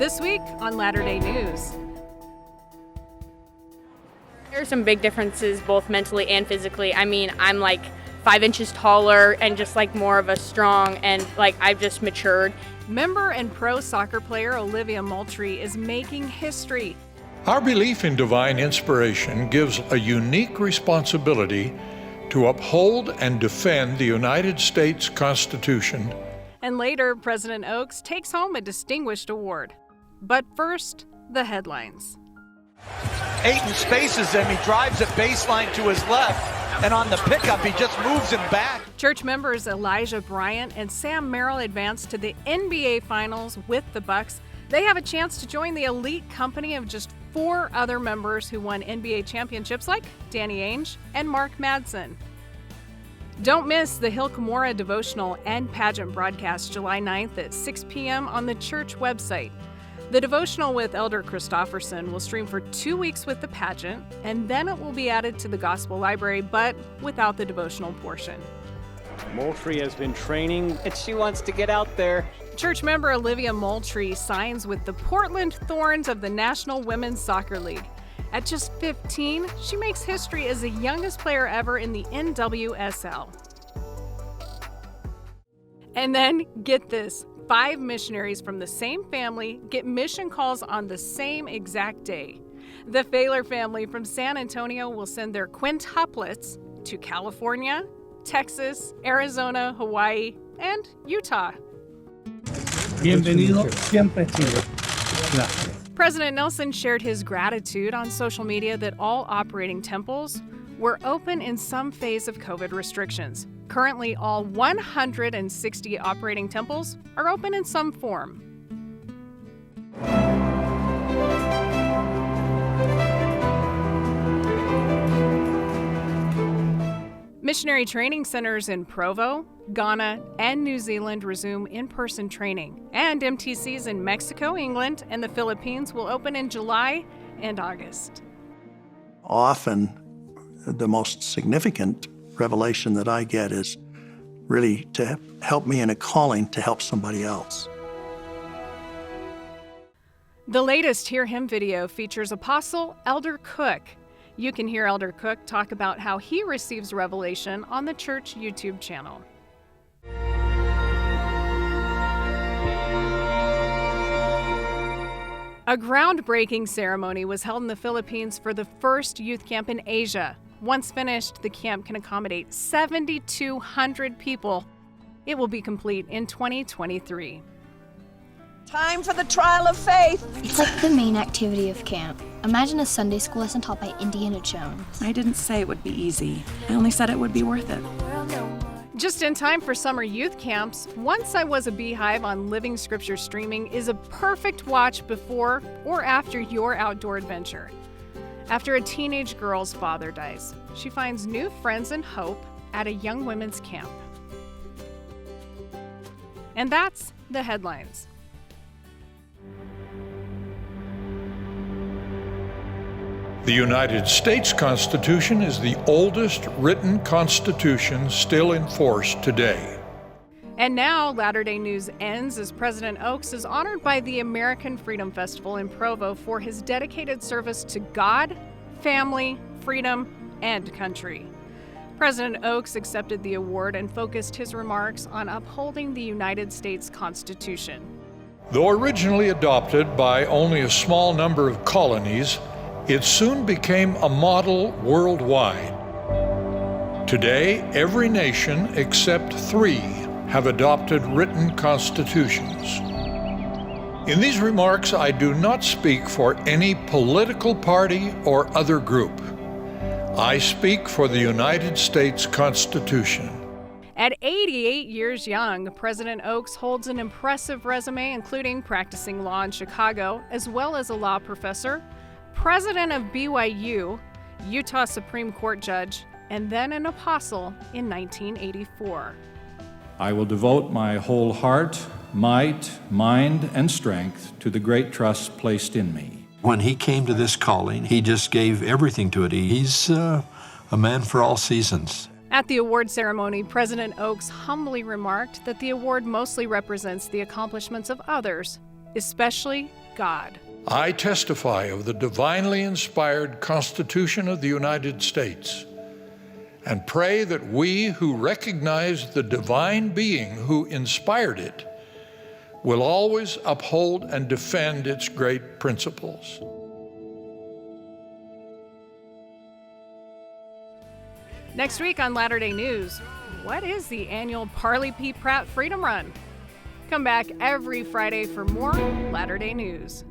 This week on LatterDay News. There are some big differences both mentally and physically. I mean, I'm like 5 inches taller and just like more of a strong, and like I've just matured. Member and pro soccer player Olivia Moultrie is making history. Our belief in divine inspiration gives a unique responsibility to uphold and defend the United States Constitution. And later, President Oaks takes home a distinguished award. But first, the headlines. Ayton spaces him, he drives a baseline to his left, and on the pickup, he just moves him back. Church members Elijah Bryant and Sam Merrill advance to the NBA Finals with the Bucks. They have a chance to join the elite company of just 4 other members who won NBA championships like Danny Ainge and Mark Madsen. Don't miss the Hill Cumorah devotional and pageant broadcast July 9th at 6 p.m. on the church website. The devotional with Elder Christofferson will stream for 2 weeks with the pageant, and then it will be added to the gospel library, but without the devotional portion. Moultrie has been training, and she wants to get out there. Church member Olivia Moultrie signs with the Portland Thorns of the National Women's Soccer League. At just 15, she makes history as the youngest player ever in the NWSL. And then, get this, 5 missionaries from the same family get mission calls on the same exact day. The Failer family from San Antonio will send their quintuplets to California, Texas, Arizona, Hawaii, and Utah. Bienvenido siempre Chile. Gracias. President Nelson shared his gratitude on social media that all operating temples were open in some phase of COVID restrictions. Currently, all 160 operating temples are open in some form. Missionary training centers in Provo, Ghana, and New Zealand resume in-person training, and MTCs in Mexico, England, and the Philippines will open in July and August. Often, the most significant revelation that I get is really to help me in a calling to help somebody else. The latest Hear Him video features Apostle Elder Cook. You can hear Elder Cook talk about how he receives revelation on the church YouTube channel. A groundbreaking ceremony was held in the Philippines for the first youth camp in Asia. Once finished, the camp can accommodate 7,200 people. It will be complete in 2023. Time for the trial of faith. It's like the main activity of camp. Imagine a Sunday school lesson taught by Indiana Jones. I didn't say it would be easy. I only said it would be worth it. Just in time for summer youth camps, Once I Was a Beehive on Living Scripture Streaming is a perfect watch before or after your outdoor adventure. After a teenage girl's father dies, she finds new friends and hope at a young women's camp. And that's the headlines. The United States Constitution is the oldest written constitution still in force today. And now, LatterDay News ends as President Oaks is honored by the American Freedom Festival in Provo for his dedicated service to God, family, freedom, and country. President Oaks accepted the award and focused his remarks on upholding the United States Constitution. Though originally adopted by only a small number of colonies, it soon became a model worldwide. Today, every nation except 3 have adopted written constitutions. In these remarks, I do not speak for any political party or other group. I speak for the United States Constitution. At 88 years young, President Oaks holds an impressive resume, including practicing law in Chicago, as well as a law professor, president of BYU, Utah Supreme Court judge, and then an apostle in 1984. I will devote my whole heart, might, mind, and strength to the great trust placed in me. When he came to this calling, he just gave everything to it. He's a man for all seasons. At the award ceremony, President Oaks humbly remarked that the award mostly represents the accomplishments of others especially God. I testify of the divinely inspired Constitution of the United States and pray that we who recognize the divine being who inspired it will always uphold and defend its great principles. Next week on LatterDay News, what is the annual Parley P. Pratt Freedom Run? Come back every Friday for more LatterDay News.